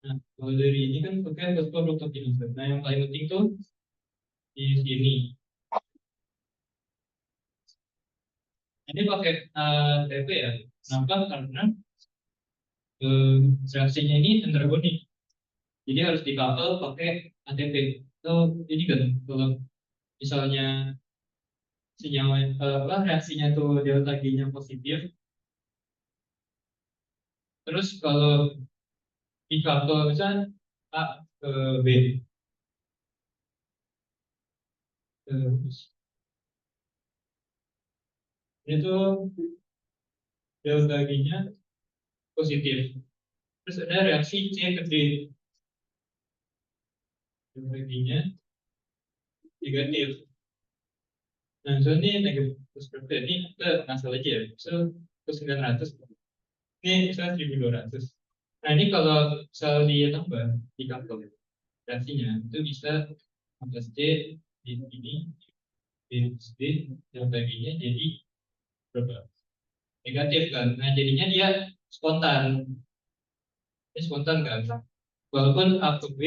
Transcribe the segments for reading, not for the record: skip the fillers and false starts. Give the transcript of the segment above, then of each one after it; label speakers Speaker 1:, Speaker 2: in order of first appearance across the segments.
Speaker 1: Nah, kalau dari ini kan pakai fosforoktokinase. Nah, yang paling penting tuh di sini. Ini pakai TP ya. Kenapa? Karena eh, reaksinya ini entrogenik. Jadi harus dikapal pakai ATP. So, ini kan kalau misalnya senyawa apa reaksinya tuh delta G-nya positif, terus kalau dikapal misalnya A ke B, terus itu delta G-nya positif. Terus ada reaksi C ke D, delta G-nya negatif. Nah, so ini negatif berarti ini kita ngasal aja ya. So, ke 900. Ini misalnya 1200. Nah, ini kalau misal dia tambah di kantor reaksinya, itu bisa 15 C di ini, minus D, yang baginya jadi berapa? Negatif kan. Nah, jadinya dia spontan. Ini spontan kan. Walaupun A ke B,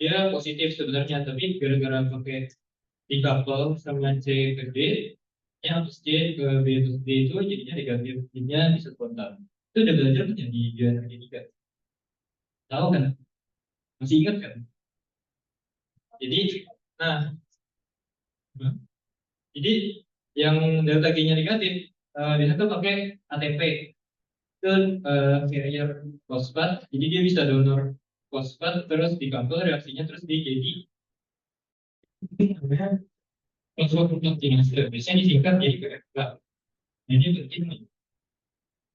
Speaker 1: dia positif sebenarnya, tapi gara-gara pakai decouple sama C ke D, yang harus C ke B plus D itu jadinya negatif, jadinya bisa spontan. Itu udah belajar kan ya di bioenergi tiga, tahu kan? Masih ingat kan? Jadi, nah, jadi yang delta G-nya negatif, biasanya tuh pakai ATP, itu carrier fosfat, jadi dia bisa donor fosfat terus di couple reaksinya terus dia jadi fosfoprotein. Biasanya disingkat jadi KFK. Jadi penting nih,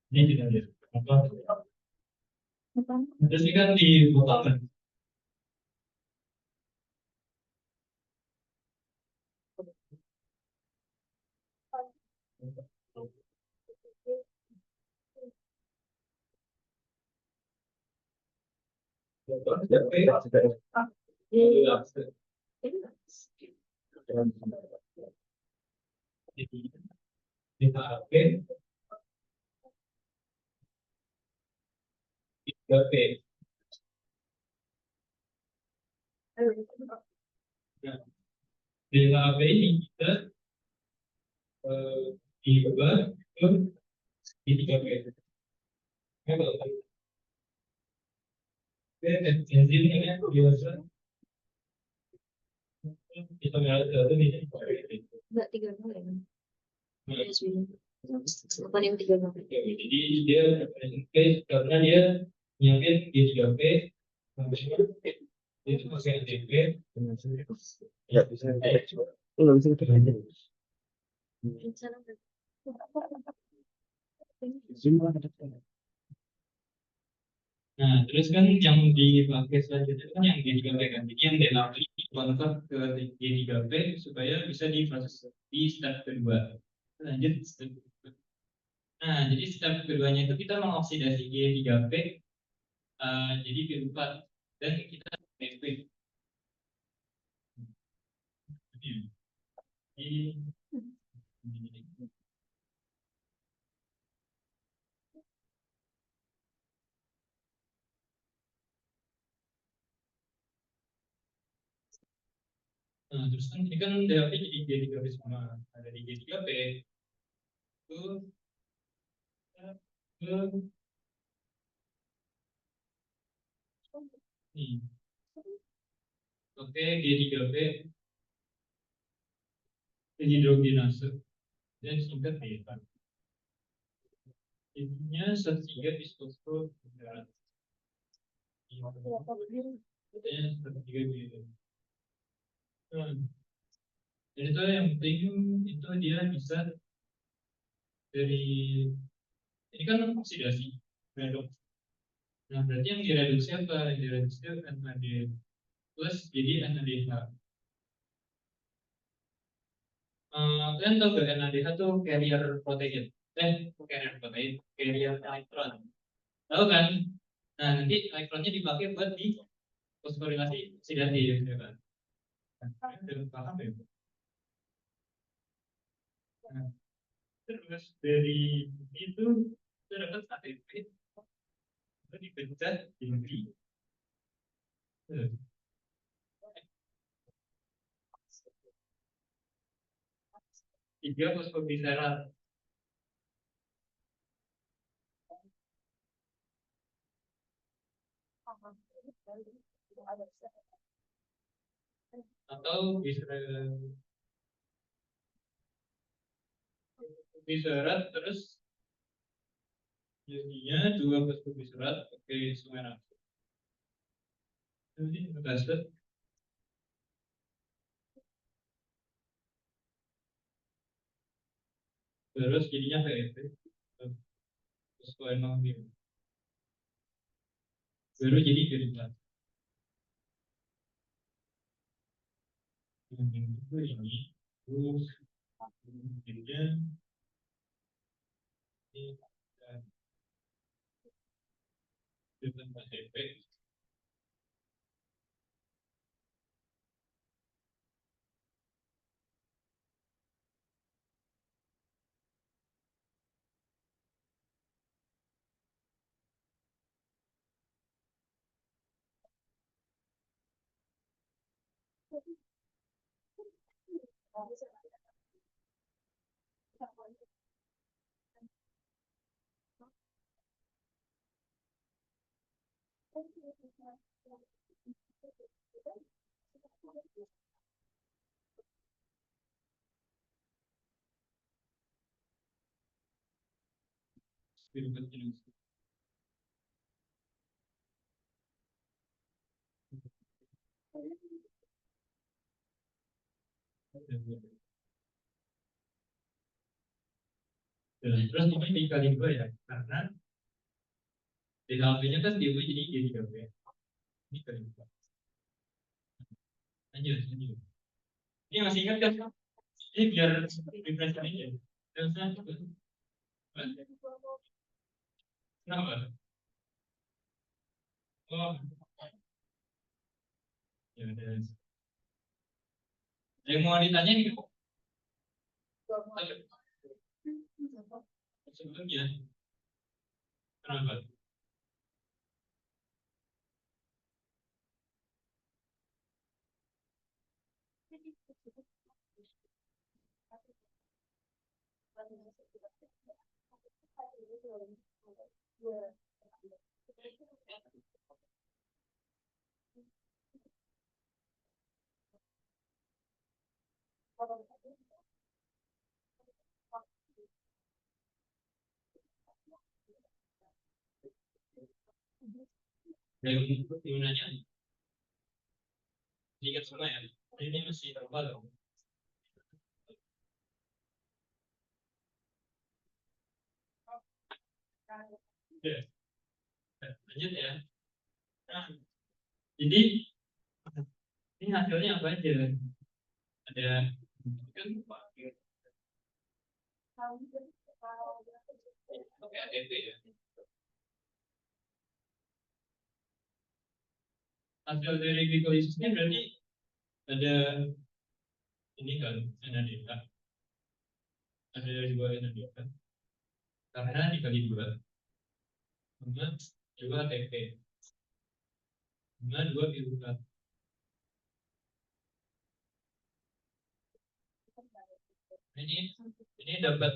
Speaker 1: ini tidak ada apa. Terus ini kan di botol. Jadi di KAP 3P. Nah, di KAP ini kita diubah ke di 3P. Kalau enzim ini biasa kita lihat itu di
Speaker 2: Enggak 3 kali kan? Bukan yang 3 kali.
Speaker 1: jadi dia karena dia nyiapin G3P itu pakai NTP.
Speaker 3: Nggak bisa. Nggak bisa kita.
Speaker 1: Nah, terus kan yang dipakai selanjutnya kan yang G3P kan. Jadi yang D8 dikonvert ke G3P supaya bisa diproses di step kedua. Lanjut step kedua. Nah, jadi step keduanya itu kita mengoksidasi G3P jadi P4 dan kita PP. Jadi, nah, terus kan ini kan DAP jadi G3P sama ada di G3P itu ke nih oke G3P hidrogenase dan singkat beta. Intinya setiga bisfosfo setiga gitu. Nah, jadi itu yang penting itu dia bisa dari ini kan oksidasi redoks. Nah, berarti yang direduksi apa? Yang direduksi NAD plus jadi NADH. Kalian tahu gak NADH tuh carrier protein? Carrier protein, carrier elektron. Tahu kan? Nah, nanti elektronnya dipakai buat di fosforilasi oksidasi ya kan? Nah, kalian udah paham ya? Nah, terus dari itu kita dapat ATP itu dipecah jadi Tiga fosfogliserat atau gliserat terus jadinya dua fosfogliserat pakai sumerat. Jadi berdasar terus jadinya PEP fosfoenol baru jadi derivat. Yang kedua ini terus jadinya ini dengan PEP derivat jenis. Dan terus ini dikali dua ya, karena DHP-nya kan dia jadi 3P. Ini kali dua. Lanjut. Ini masih ingat kan? Ini biar refresh aja. Dan saya coba. Kenapa? Oh, ya udah. Yang mau ditanya nih, sebelumnya, kenapa? Yang nanya, ingat semua ya. Ini masih terbaru. Oke, lanjut ya. Nah, jadi ini hasilnya apa aja? Ada kan oke ADP ya. Hasil dari glikosisnya berarti ada ini kan NADH, ada dua NADH karena dikali dua sama dua ATP sama dua piruvat. Ini dapat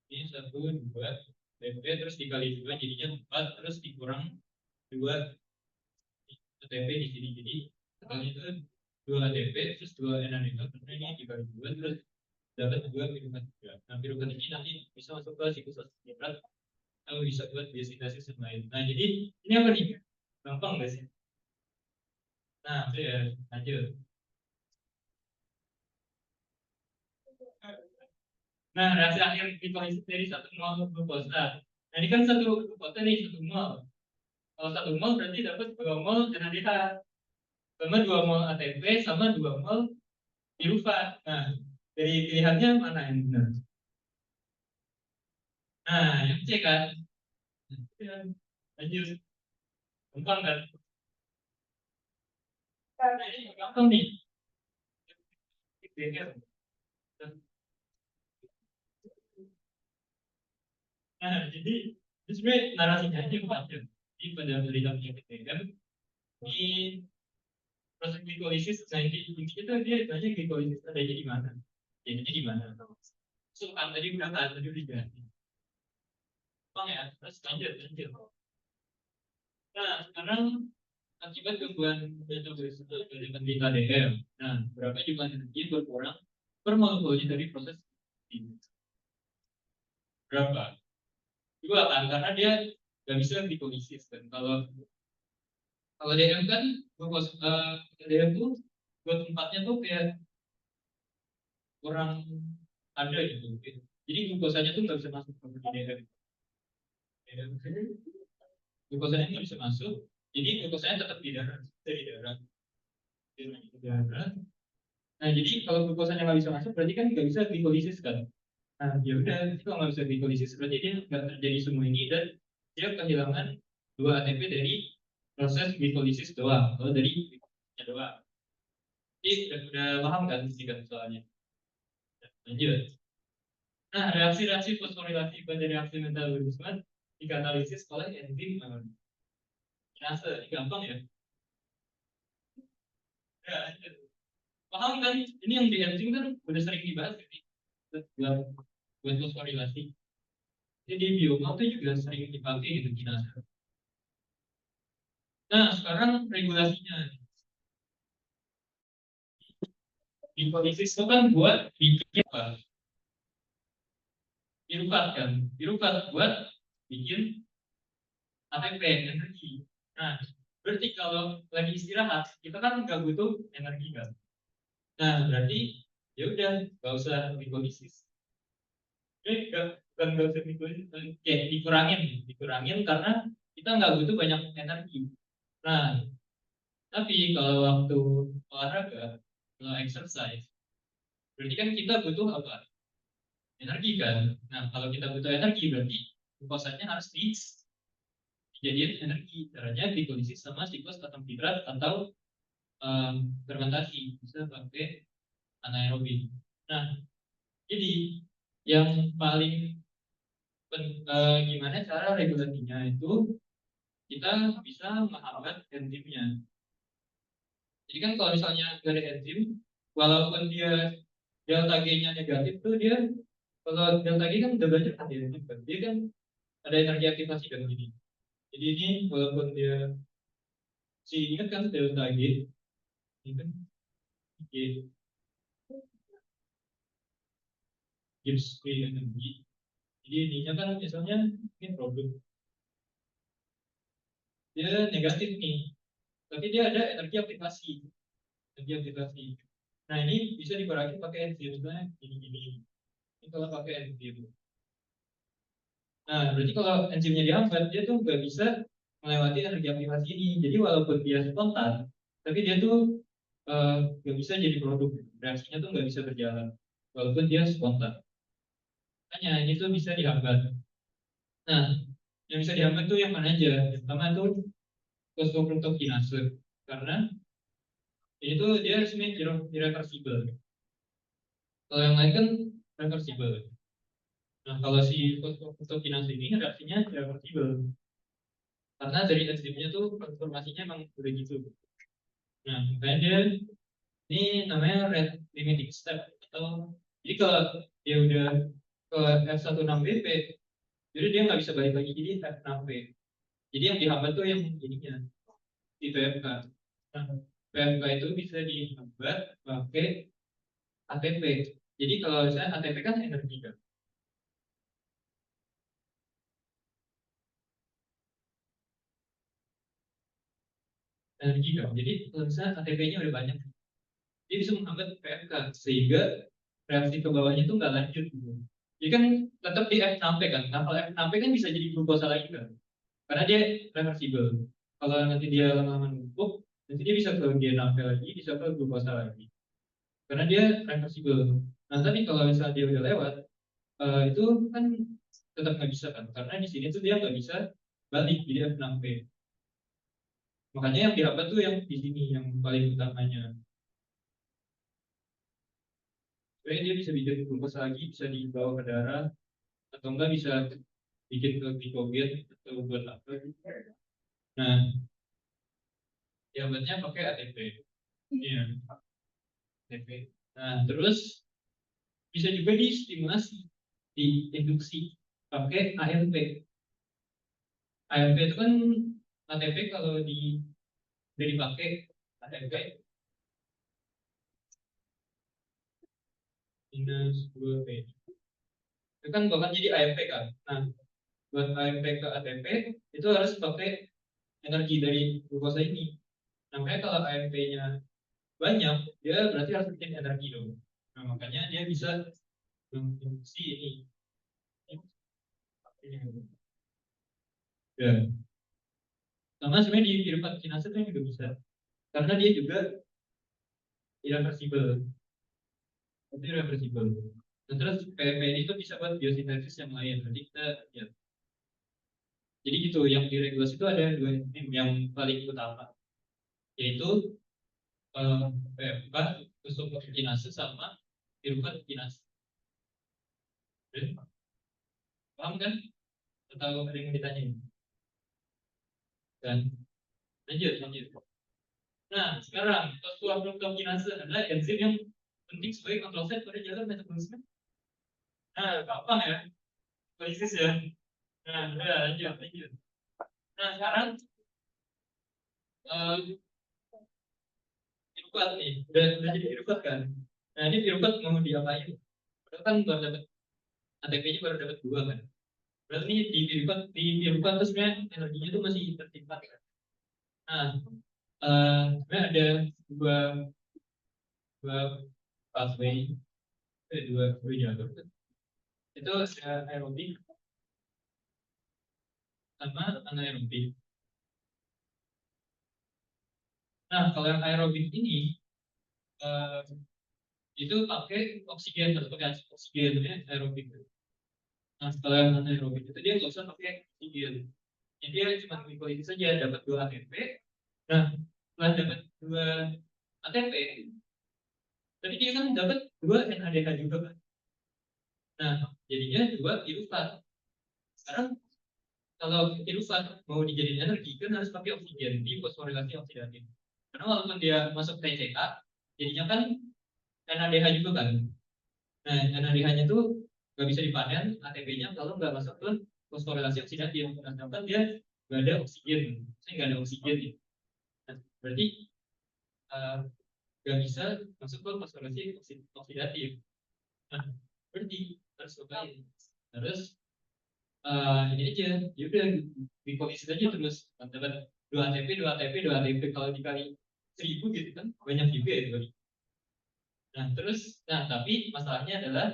Speaker 1: ini satu dua ATP terus dikali dua jadinya 4 terus dikurang dua ATP di sini jadi kalau itu dua ATP terus dua NADH karena ini dikali dua terus dapat dua piruvat juga. Nah piruvat ini nanti bisa masuk ke siklus asam atau bisa buat biosintesis yang lain. Nah jadi ini apa nih? Gampang nggak sih? Nah itu ya lanjut. Nah reaksi akhir glikolisis dari satu mol glukosa. Nah ini kan satu glukosa nih satu mol. Kalau satu mol berarti dapat 2 mol NADH sama 2 mol ATP sama 2 mol piruvat. Nah dari pilihannya mana yang benar? Nah yang C kan? Lanjut. Gampang kan? Nah ini gampang nih. Nah, jadi sebenarnya narasinya aja macam. Jadi pada melihat yang ketiga, Ini proses glikolisis, nah intinya tuh dia tanya glikolisis adanya di mana? Jadinya di mana? So, kan tadi tadi udah ganti. Bang ya, terus lanjut. Nah, sekarang akibat gangguan metabolisme dari penderita DM. Nah, berapa jumlah energi berkurang per molekul dari proses ini? Berapa? Dua kan, karena dia nggak bisa glikolisis kan. Kalau DM kan, DM tuh buat tempatnya tuh kayak kurang ada gitu. Jadi glukosanya tuh nggak bisa masuk ke DM. Glukosanya nggak bisa masuk, jadi glukosanya tetap di darah, di darah, di darah. Nah, jadi kalau glukosanya nggak bisa masuk, berarti kan nggak bisa glikolisis kan? Nah, ya udah, itu kalau nggak bisa glikolisis, berarti dia nggak terjadi semua ini dan dia kehilangan 2 ATP dari proses glikolisis doang, atau dari glikosisnya doang. Jadi udah paham kan kan soalnya? Lanjut. Nah, reaksi-reaksi fosforilasi pada reaksi metabolisme dikatalisis oleh enzim kinase. Ini gampang ya? Ya, paham kan? Ini yang di enzim kan udah sering dibahas gitu. Buat fosforilasi. Jadi bioma itu juga sering dipakai gitu kinase. Nah, sekarang regulasinya. Hipolisis itu kan buat bikin apa? Piruvat kan? Piruvat buat bikin ATP, energi. Nah, berarti kalau lagi istirahat, kita kan nggak butuh energi kan? Nah, berarti ya udah nggak usah hipolisis. Bukan nggak usah hipolisis, kayak dikurangin karena kita nggak butuh banyak energi. Nah, tapi kalau waktu olahraga, kalau exercise, berarti kan kita butuh apa? Energi kan. Nah, kalau kita butuh energi berarti glukosanya harus dijadiin energi. Caranya glikolisis sama siklus atom hidrat atau fermentasi. Bisa pakai anaerobik. Nah, jadi yang paling gimana cara regulasinya itu kita bisa menghambat enzimnya. Jadi kan kalau misalnya dari enzim, walaupun dia delta G-nya negatif tuh dia kalau delta G kan udah banyak kan dia, dia kan ada energi aktivasi kan gini. Jadi ini walaupun dia si ingat kan delta G ini kan G gives free energy. Jadi ininya kan misalnya ini produk dia negatif nih, tapi dia ada energi aktivasi, energi aktivasi. Nah ini bisa dikurangi pakai enzim, misalnya gini-gini. Ini kalau pakai enzim. Nah berarti kalau enzimnya dihambat, dia tuh nggak bisa melewati energi aktivasi ini. Jadi walaupun dia spontan, tapi dia tuh nggak bisa jadi produk. Reaksinya tuh nggak bisa berjalan, walaupun dia spontan. Makanya ini tuh bisa dihambat. Nah, yang bisa dihambat tuh yang mana aja? Yang pertama tuh fosfofruktokinase. Karena ini tuh dia sebenarnya irreversible. Kalau yang lain kan reversible. Nah, kalau si fosfofruktokinase ini reaksinya irreversible. Karena dari enzimnya tuh transformasinya emang udah gitu. Nah, makanya dia ini namanya rate limiting step. Atau jadi kalau dia udah ke F16BP, jadi dia nggak bisa balik lagi jadi F6P. Jadi yang dihambat tuh yang ininya di PFK. Nah, PFK itu bisa dihambat pakai ATP. Jadi kalau misalnya ATP kan energi kan, energi kan. Jadi kalau misalnya ATP-nya udah banyak, dia bisa menghambat PFK sehingga reaksi ke bawahnya itu nggak lanjut gitu. Jadi kan tetap di F6P kan. Nah, kalau F6P kan bisa jadi glukosa lagi kan, karena dia reversible. Kalau nanti dia lama-lama numpuk, nanti dia bisa ke G6P lagi, bisa ke glukosa lagi. Karena dia reversible. Nah, tapi kalau misalnya dia udah lewat, itu kan tetap nggak bisa kan, karena di sini tuh dia nggak bisa balik jadi F6P. Makanya yang dihambat tuh yang di sini yang paling utamanya. Supaya dia bisa bikin glukosa lagi, bisa dibawa ke darah, atau enggak bisa bikin ke glikogen atau buat apa. Nah, dihambatnya pakai ATP. Iya, ATP. Nah, terus bisa juga distimulasi, diinduksi pakai AMP. AMP itu kan ATP kalau udah dipakai ATP minus 2P. Itu kan bakal jadi AMP kan. Nah, buat AMP ke ATP itu harus pakai energi dari glukosa ini. Namanya kalau AMP-nya banyak, dia berarti harus bikin energi dong. Nah, makanya dia bisa menginduksi ini. Ya. Sama sebenarnya di piruvat kinase itu juga bisa. Karena dia juga irreversible. Itu irreversible. Nah, terus PMP itu bisa buat biosintesis yang lain. Nanti kita lihat. Jadi gitu, yang diregulasi itu ada dua enzim yang paling utama, yaitu PMK, kinase sama piruvat kinase. Paham kan? Atau ada yang ditanyain? Kan? Lanjut. Nah, sekarang fosfolipidkinase adalah enzim yang penting sebagai kontrol sel pada jalur metabolisme. Nah, gampang ya, analisis ya. Nah, udah lanjut. Nah, sekarang eh piruvat nih, udah jadi piruvat kan. Nah, ini piruvat mau diapain? Padahal kan baru dapat ATP-nya baru dapat 2 kan. Berarti ini di piruvat terus sebenarnya energinya tuh masih tertimpa kan. Nah, sebenarnya ada dua dua pathway, dua jalur. Itu ada aerobik sama anaerobik. Nah, kalau yang aerobik ini eh, itu pakai oksigen, harus pakai oksigen ya, aerobik. Nah, kalau yang anaerobik itu dia nggak usah pakai oksigen. Jadi dia cuma glikolisis saja, dapat 2 ATP. Nah, setelah dapat 2 ATP, tapi dia kan dapat 2 NADH juga kan. Nah, jadinya 2 piruvat. Sekarang kalau piruvat mau dijadiin energi kan harus pakai oksigen di fosforilasi oksidatif. Karena walaupun dia masuk TCA, jadinya kan NADH juga kan. Nah, NADH-nya tuh nggak bisa dipanen ATP-nya kalau nggak masuk ke fosforilasi oksidatif. Nah, sedangkan dia nggak ada oksigen, saya nggak ada oksigen ya. Nah, berarti eh, nggak bisa masuk ke fosforilasi oksidatif. Nah, berarti harus cobain. Terus ini aja, ya udah glikolisis aja terus. Dapat 2 ATP, 2 ATP, 2 ATP kalau dikali 1000 gitu kan banyak juga ya. Nah, tapi masalahnya adalah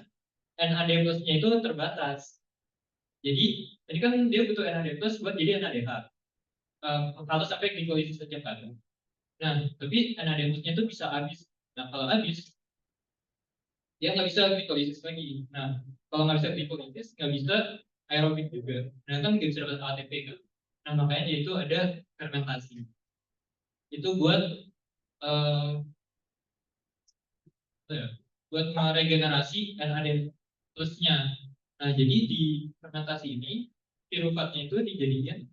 Speaker 1: NAD plus-nya itu terbatas. Jadi, ini kan dia butuh NAD plus buat jadi NADH. Kalau sampai glikolisis saja kan. Nah, tapi NAD plus-nya itu bisa habis. Nah, kalau habis, dia nggak bisa glikolisis lagi. Nah, kalau nggak bisa glikolisis, nggak bisa aerobik juga. Nah, kan nggak bisa dapat ATP kan. Nah, makanya dia itu ada fermentasi. Itu buat eh, apa ya, buat meregenerasi NAD plusnya. Nah, jadi di fermentasi ini piruvatnya itu dijadikan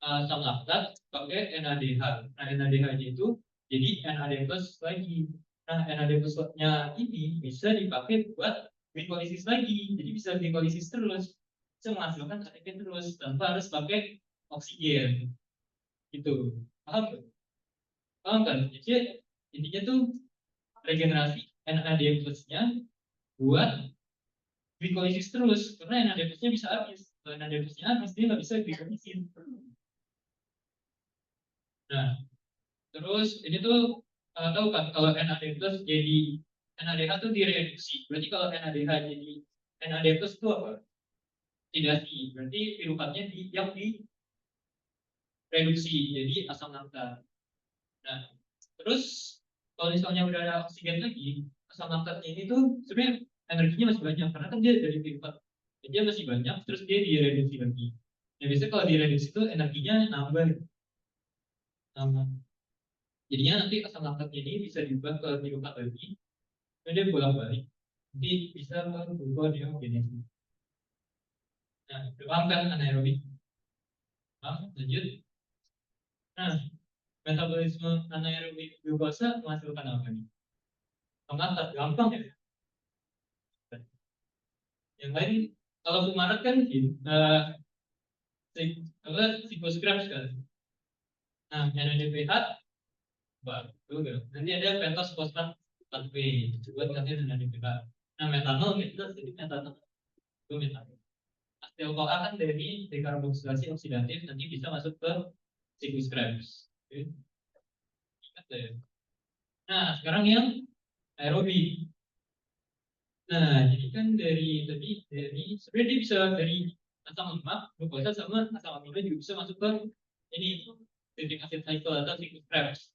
Speaker 1: asam laktat pakai NADH. Nah, NADH-nya itu jadi NAD plus lagi. Nah, NAD plus-nya ini bisa dipakai buat glikolisis lagi. Jadi bisa glikolisis terus. Bisa menghasilkan ATP terus tanpa harus pakai oksigen. Gitu. Paham nggak? Paham kan? Jadi intinya tuh regenerasi NAD plus-nya buat glikolisis terus. Karena NAD plus-nya bisa habis. Kalau NAD plus-nya habis, dia nggak bisa glikolisis. Nah, terus ini tuh tahu kan kalau NAD plus jadi NADH tuh direduksi. Berarti kalau NADH jadi NAD plus itu apa? Tidak sih. Berarti piruvatnya yang direduksi jadi asam laktat. Nah, terus kalau misalnya udah ada oksigen lagi, asam laktatnya ini tuh sebenarnya energinya masih banyak karena kan dia dari piruvat. Jadi dia masih banyak, terus dia direduksi lagi. Nah, biasanya kalau direduksi itu energinya nambah. Nambah. Jadinya nanti asam laktatnya ini bisa diubah ke piruvat lagi. Dan dia bolak-balik. Jadi bisa berubah genesis. Nah, paham kan anaerobik? Paham? Lanjut. Nah, metabolisme anaerobik glukosa menghasilkan apa nih? Pengantar, gampang ya. Yang lain, kalau fumarat kan siklus Krebs kan. Nah, NADPH, baru nanti ada pentos fosfat 4P, buat nanti NADPH. Nah, metanol itu jadi metanol itu metanol. Acetyl-CoA kan dari dekarboksilasi oksidatif nanti bisa masuk ke siklus Krebs. Oke. Ingat ya. Nah, sekarang yang aerobik. Nah, jadi kan dari tadi sebenarnya dia bisa dari asam lemak, glukosa sama asam amino juga bisa masuk ke ini citric acid cycle atau siklus Krebs.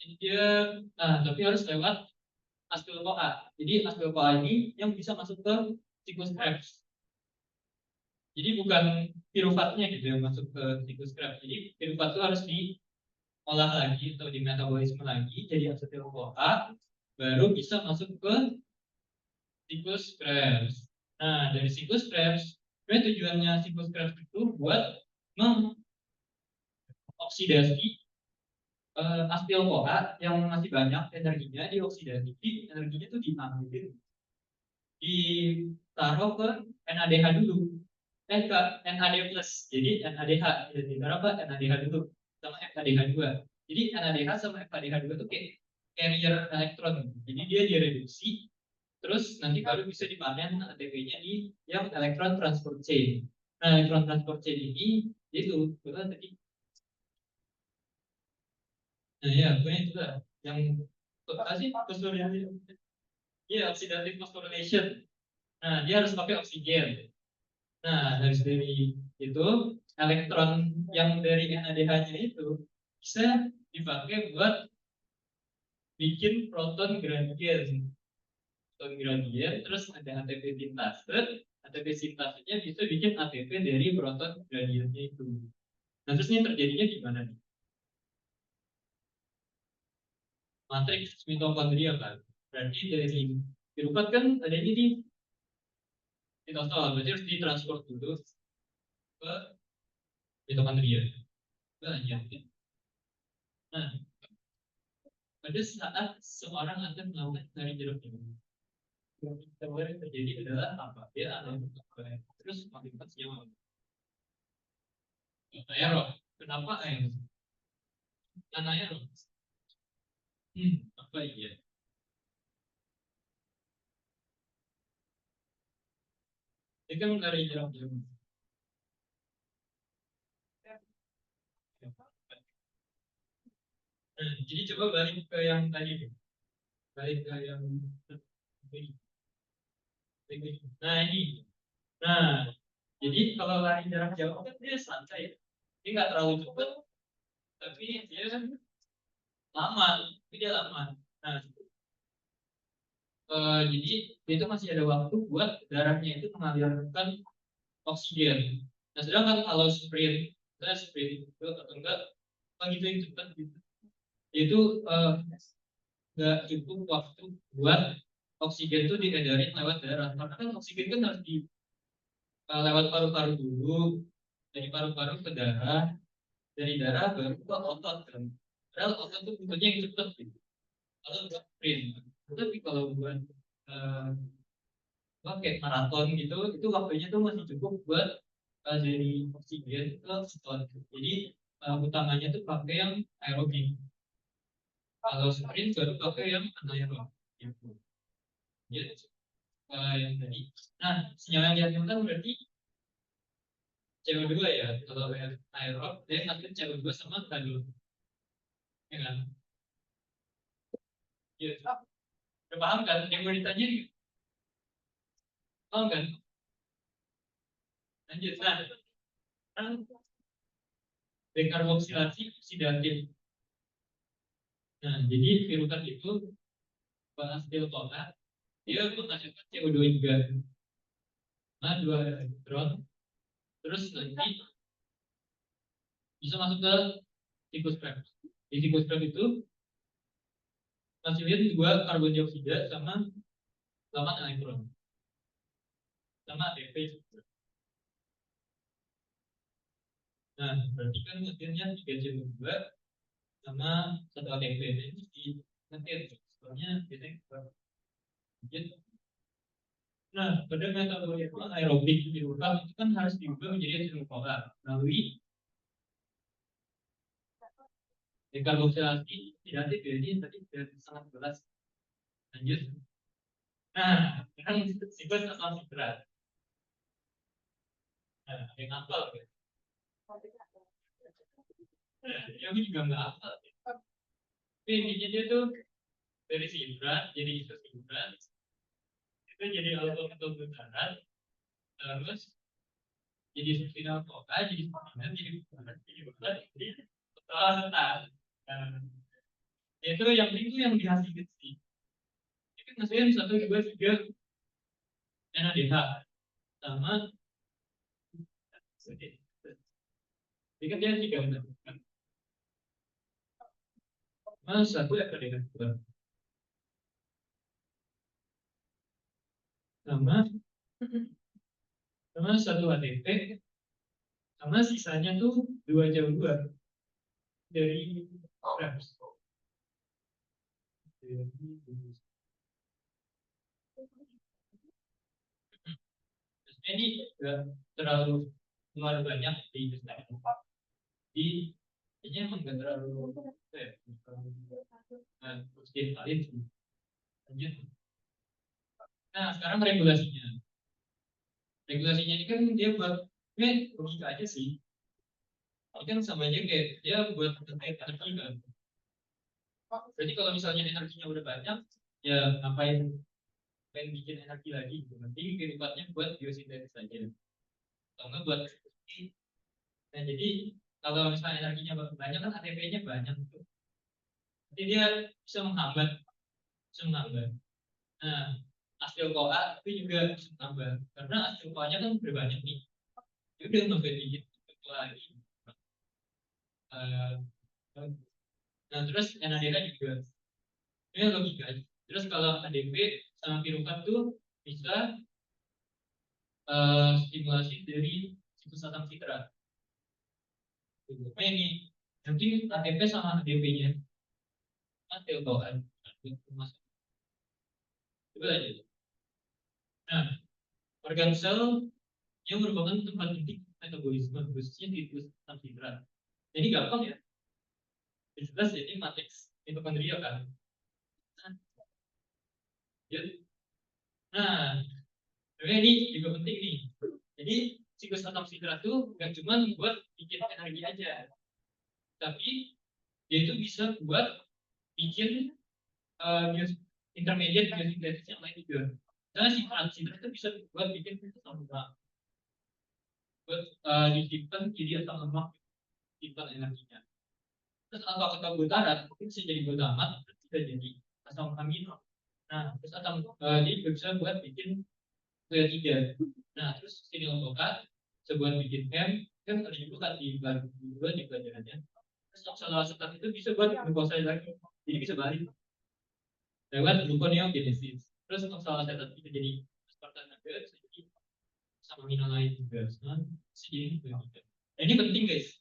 Speaker 1: Jadi dia, tapi harus lewat acetyl-CoA. Jadi acetyl-CoA ini yang bisa masuk ke siklus Krebs. Jadi bukan piruvatnya gitu yang masuk ke siklus Krebs. Jadi piruvat itu harus diolah lagi atau di metabolisme lagi jadi acetyl-CoA, baru bisa masuk ke siklus Krebs. Nah, dari siklus Krebs, sebenarnya tujuannya siklus Krebs itu buat mengoksidasi acetyl-CoA yang masih banyak energinya dioksidasi, energinya itu diambil, ditaruh ke NADH dulu, ke NAD plus, jadi NADH, jadi ditaruh ke NADH dulu, sama FADH juga. Jadi NADH sama FADH juga itu kayak carrier elektron, jadi dia direduksi, terus nanti baru bisa dipanen ATP-nya di yang elektron transport chain. Nah, elektron transport chain ini itu betul tadi. Nah, ya, pokoknya itu lah yang apa sih phosphorylation. Iya, oxidative phosphorylation. Nah, dia harus pakai oksigen. Nah, dari itu elektron yang dari NADH-nya itu bisa dipakai buat bikin proton gradient. Proton gradient, terus ada ATP sintase. ATP sintasenya bisa bikin ATP dari proton gradientnya itu. Nah, terus ini terjadinya di mana nih? Matriks mitokondria kan. Berarti dari piruvat kan adanya di sitosol, berarti harus ditransport dulu ke mitokondria. Lanjut. Nah, pada saat seorang akan melakukan tarik jeruk ini, yang terjadi adalah apa? Dia ada terus aktivitasnya aerob. Kenapa aerob? Anaerob. Apa iya? Dia kan tarik jeruk. Nah, jadi coba balik ke yang tadi, balik ke yang nah ini. Nah, jadi kalau lari jarak jauh kan dia santai, dia nggak terlalu cepat, tapi dia kan lama, tapi dia lama. Nah, jadi itu masih ada waktu buat darahnya itu mengalirkan oksigen. Nah, sedangkan kalau sprint itu atau enggak, begitu yang cepat gitu, itu nggak cukup waktu buat oksigen itu diedarin lewat darah. Karena kan oksigen kan harus lewat paru-paru dulu, dari paru-paru ke darah, dari darah baru ke otot kan. Padahal otot itu butuhnya yang cepat gitu. Kalau buat sprint, tapi kalau buat uh, kayak maraton gitu, itu waktunya tuh masih cukup buat dari oksigen ke otot. Jadi utamanya tuh pakai yang aerobik. Kalau sprint baru pakai yang anaerob. Gitu. Jadi, yang tadi. Nah, senyawa yang dihasilkan berarti CO2 ya. Kalau aerob, dia ngasih CO2 sama karbon. Ya kan? Iya. Udah paham kan? Yang mau ditanya, paham kan? Lanjut. Nah, kan dekarboksilasi oksidatif. Nah, jadi virutan itu acetyl-CoA dia menghasilkan CO2 juga. Nah, dua elektron, terus nanti bisa masuk ke siklus Krebs. Di siklus Krebs itu hasilnya dua karbon dioksida sama 8 elektron, sama ATP. Nah, berarti kan ngetirnya 3C2 sama 1 ATP. Ini di ngetir, soalnya biasanya gitu. Nah, pada metabolisme aerobik diubah itu kan harus diubah menjadi acidyl CoA melalui dekarboksilasi tidak jadi tadi sudah sangat jelas. Lanjut. Nah, sekarang sequence asam sitrat. Nah, yang apa? Nah, yang juga nggak apa. Tapi intinya dia tuh dari sitrat jadi isositrat itu jadi alkohol butaran terus jadi suspinal CoA jadi suspinal jadi butaran jadi total setar. Nah, itu yang dihasilkan sih. Itu maksudnya 1, 2, 3 NADH sama jadi kan dia 3 benar. Mas satu ya dengan sama sama 1 ATP sama sisanya tuh 2 jauh 2 dari reps. Ini terlalu banyak di di ini emang gak terlalu positif kali. Lanjut. Nah sekarang regulasinya ini kan dia buat logika aja sih. Ini kan sama aja kayak dia buat energi kan. Berarti kalau misalnya energinya udah banyak, ya ngapain bikin energi lagi gitu. Nanti kehidupannya buat biosintesis saja. Atau enggak buat eksekusi. Nah jadi kalau misalnya energinya banyak kan ATP-nya banyak gitu. Jadi dia bisa menghambat. Nah, asil CoA itu juga bisa menghambat. Karena asil CoA-nya kan berbanyak nih. Dia udah nggak dikit lagi. Nah terus NADH juga ini logika. Terus kalau ADP sama piruvat tuh bisa stimulasi dari siklus asam sitrat. Nah ini nanti ATP sama ADP-nya asil CoA. Coba aja. Nah, organ sel yang merupakan tempat titik metabolisme khususnya di siklus asam sitrat. Jadi gampang ya. Jelas jadi matriks mitokondria kan. Nah, ini juga penting nih. Jadi siklus asam sitrat itu nggak cuma buat bikin energi aja, tapi dia itu bisa buat bikin intermediate biosintesis yang lain juga. Karena si sitrat itu bisa buat bikin asam lemak, buat disimpan jadi asam lemak, simpan energinya. Terus alfa ketoglutarate mungkin bisa jadi glutamat, bisa jadi asam amino. Nah, terus asam dia juga bisa buat bikin tiga. Nah, terus sinyal CoA bisa buat bikin M ada juga kan di dua di pelajarannya. Terus oksaloasetat itu bisa buat glukosa lagi, jadi bisa balik lewat gluconeogenesis. Terus oksaloasetat bisa jadi aspartate juga, bisa jadi sama amino lain juga. Nah, bisa jadi juga. Nah, ini penting guys.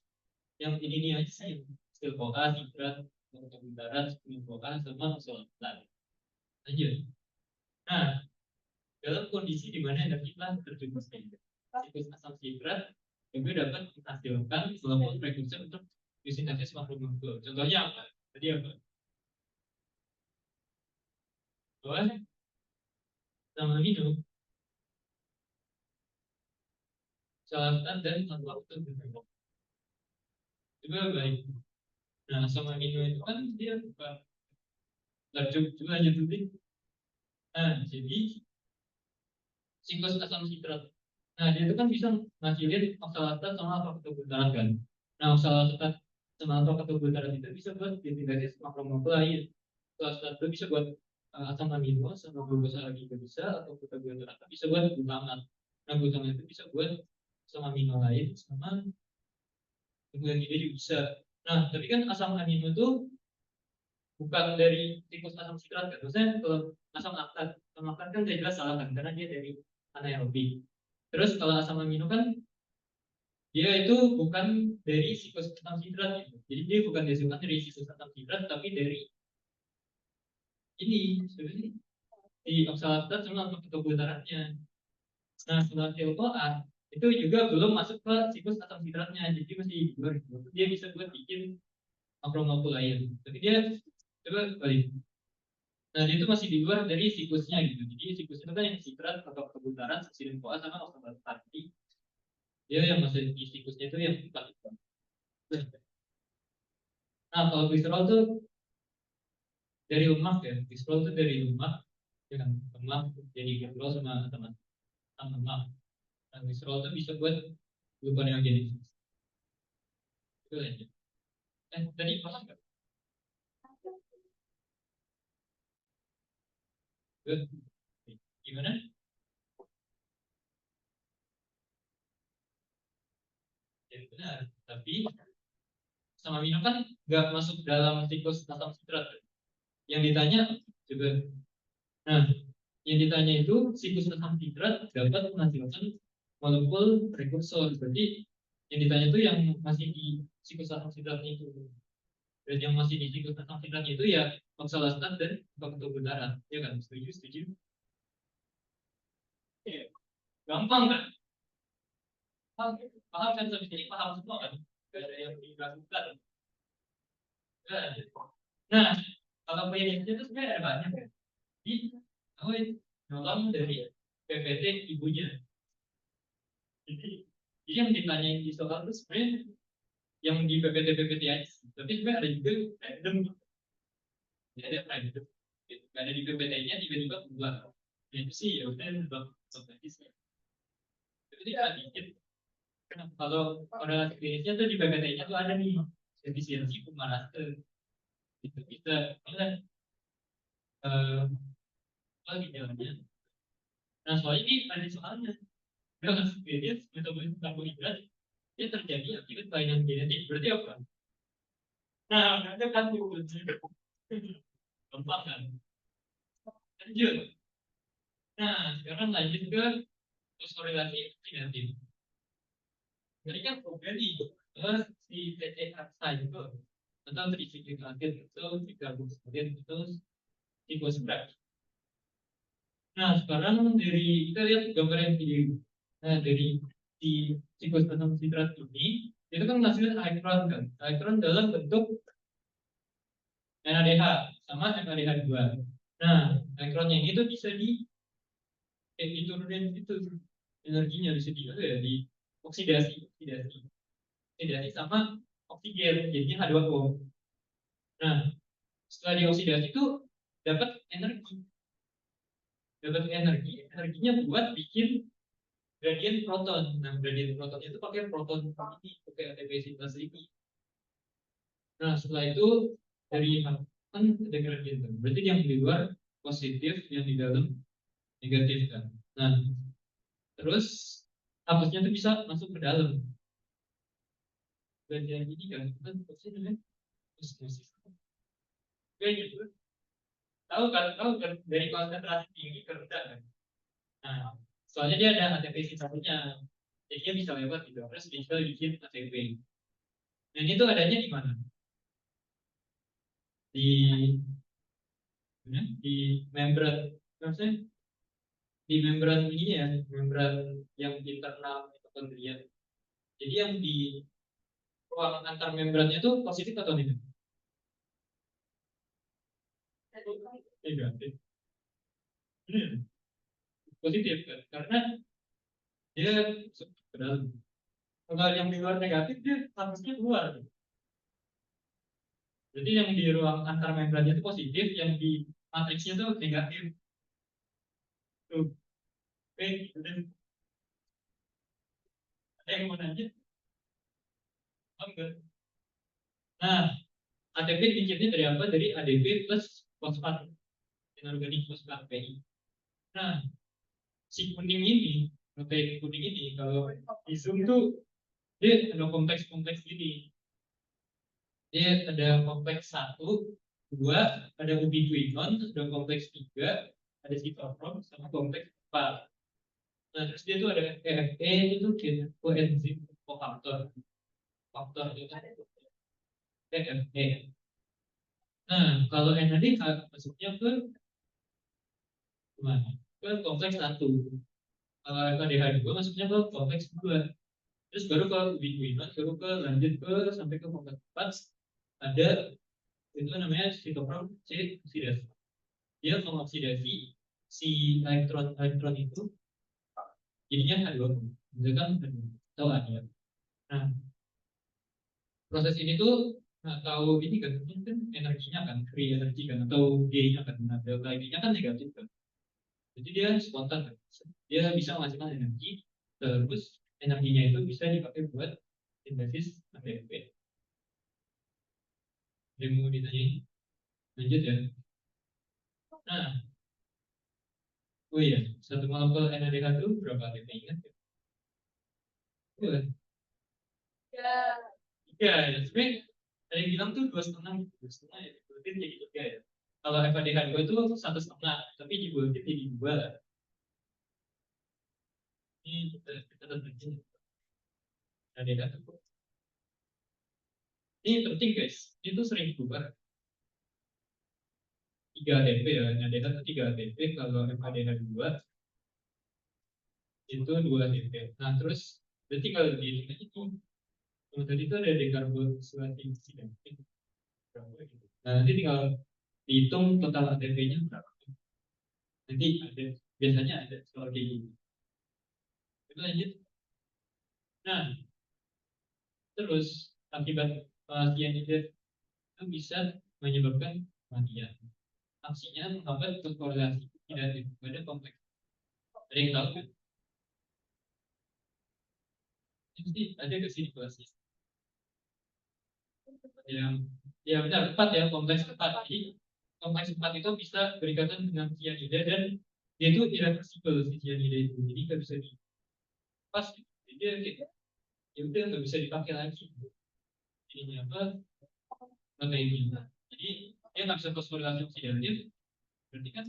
Speaker 1: Yang ini aja sih, skill CoA, sitrat, karbohidrat, skill CoA, sama oksaloasetat. Lanjut. Nah, dalam kondisi di mana energi telah terjun siklus asam sitrat juga dapat menghasilkan kelompok prekursor untuk biosintesis makromolekul. Contohnya apa? Tadi apa? Bahwa sama amino, salatan dan lactose berbentuk. Juga baik. Nah, sama amino itu kan dia bukan juga aja tuh. Nah, jadi siklus asam sitrat. Nah, dia itu kan bisa ngasilin oksalatat sama alfa ketoglutarate kan. Nah, oksalatat sama alfa ketoglutarate itu bisa buat biosintesis makromolekul lain. Oksalatat itu bisa buat asam amino sama glukosa lagi juga bisa, atau ketoglutarate bisa buat glutamat. Nah, glutamat itu bisa buat asam amino lain sama kemudian juga bisa. Nah, tapi kan asam amino itu bukan dari siklus asam sitrat kan. Maksudnya kalau asam laktat kan udah jelas salah kan, karena dia dari anaerobik. Terus kalau asam amino kan dia itu bukan dari siklus asam sitrat gitu. Jadi dia bukan dihasilkan dari siklus asam sitrat, tapi dari ini sebenarnya di oksalatat sama kebutuhannya. Nah, setelah COA itu juga belum masuk ke siklus asam sitratnya, jadi masih di luar gitu. Dia bisa buat bikin makro-makro lain, tapi dia coba balik. Nah, dia itu masih di luar dari siklusnya gitu. Jadi siklusnya itu kan yang sitrat atau kebutaran, seksilin COA sama oksalatat. Dia yang masih di siklusnya itu yang empat itu. Nah, kalau glycerol tuh dari lemak ya. Glycerol tuh dari lemak, ya kan? Lemak jadi glycerol sama teman lemak. Nah, glycerol tuh bisa buat gluconeogenesis. Itu aja. Tadi paham nggak? Good. Gimana? Ya benar. Tapi sama amino kan nggak masuk dalam siklus asam sitrat. Yang ditanya juga. Nah, yang ditanya itu siklus asam sitrat dapat menghasilkan molekul prekursor. Berarti yang ditanya itu yang masih di siklus asam sitratnya itu. Dan yang masih di siklus asam sitratnya itu ya oksalatat dan faktor darat. Ya kan? Setuju, setuju. Ya. Gampang kan? Paham, paham kan sampai sini? Paham semua kan? Gak ada yang diragukan. Nah, kalau penyakitnya itu sebenarnya ada banyak ya. Jadi, aku nolong dari PPT ibunya. Jadi yang ditanyain di soal itu sebenarnya yang di PPT aja. Tapi sebenarnya ada juga random. Jadi ada random. Gak ada di PPT-nya tiba-tiba keluar. Itu sih ya udah sebab otomatis. Itu tidak dikit. Kalau korelasi klinisnya tuh di PPT-nya tuh ada nih efisiensi pemanasan. Itu bisa. Misalnya, lagi jalannya. Nah, soal ini ada soalnya. Dengan spesies metabolisme karbohidrat dia terjadi akibat kelainan genetik. Berarti apa? Nah, ada kan tuh gampang kan? Lanjut. Nah, sekarang lanjut ke terus korelasi oksidatif. Jadi kan nih si PT aksa itu atau trisiklik aktif itu digabung kemudian itu siklus berat. Nah, sekarang dari kita lihat gambar yang di nah, dari di siklus asam sitrat ini itu kan menghasilkan elektron kan. Elektron dalam bentuk NADH sama NADH2. Nah, elektronnya ini tuh bisa diturunin itu energinya bisa ya di oksidasi sama oksigen jadinya H2O. Nah, setelah dioksidasi itu dapat energinya buat bikin gradien proton. Nah, gradien proton itu pakai proton ini, pakai ATP sintase ini. Nah, setelah itu dari kan ada gradien kan. Berarti yang di luar positif, yang di dalam negatif kan. Nah, terus hapusnya itu bisa masuk ke dalam. Gradien ini kan namanya osmosis. Kayak gitu. Tahu kan dari konsentrasi tinggi ke rendah kan. Nah, soalnya dia ada ATP sisanya. Jadi dia bisa lewat gitu. Terus bisa bikin ATP. Dan itu adanya di mana? Di di membran, maksudnya di membran ini ya, membran yang internal mitokondria. Jadi yang di ruang antar membrannya itu positif atau negatif? Negatif. Hmm, positif kan? Karena dia ke dalam. Kalau yang di luar negatif dia harusnya keluar. Jadi yang di ruang antar membrannya itu positif, yang di matriksnya itu negatif. Tuh, oke, kemudian ada yang mau nanya? Enggak. Nah, ATP bikinnya dari apa? Dari ADP plus fosfat, inorganik fosfat PI. Nah, si kuning ini, protein kuning ini, kalau di zoom tuh dia ada kompleks-kompleks gini. Dia ada kompleks 1, 2, ada ubiquinon, ada kompleks 3, ada sitokrom, sama kompleks 4. Nah, terus dia tuh ada EFE itu coenzim kofaktor. Faktor itu kan TFE. Nah, kalau NADH masuknya ke mana? Ke kompleks satu. Kalau NADH dua masuknya ke kompleks dua. Terus baru ke ubiquinone, baru ke lanjut ke sampai ke kompleks 4 ada itu namanya sitokrom C oksidasi. Dia mengoksidasi si elektron elektron itu jadinya H2, misalkan H2 atau H2. Nah, proses ini tuh tahu ini kan mungkin energinya kan free energi kan atau G-nya kan, nah delta G-nya kan negatif kan. Jadi dia spontan kan. Dia bisa menghasilkan energi, terus energinya itu bisa dipakai buat sintesis ATP. Ada yang mau ditanyain? Lanjut ya. Nah, oh iya, satu molekul NADH itu berapa ATP ingat ya? Dua. Ya, ya. Sebenarnya ada yang bilang tuh 2,5, 2,5 ya. Berarti jadi 3 ya. Kalau FADH2 itu 1,5, tapi dibuatin jadi 2. Ini kita tentuin. NADH itu. Ini penting guys. Itu sering berubah. 3 ATP ya. NADH itu 3 ATP. Kalau FADH2 itu 2 ATP. Nah, terus berarti kalau di ini itu tadi itu ada dekarbonilasi berapa gitu. Nah, nanti tinggal dihitung total ATP-nya berapa. Nanti ada, biasanya ada soal kayak gini. Itu lanjut. Nah, terus akibat cyanida itu bisa menyebabkan kematian. Aksinya menghambat korelasi tidak pada kompleks. Ada yang tahu kan? Jadi ada kesimpulannya. Yang ya benar 4 ya, kompleks 4. Jadi kompleks 4 itu bisa berikatan dengan cyanida dan dia itu irreversible si cyanida itu. Jadi nggak bisa dilepas. Jadi dia kayak, ya udah nggak bisa dipakai lagi. Ini apa? Materi. Jadi dia nggak bisa fosforilasi oksidatif. Berarti kan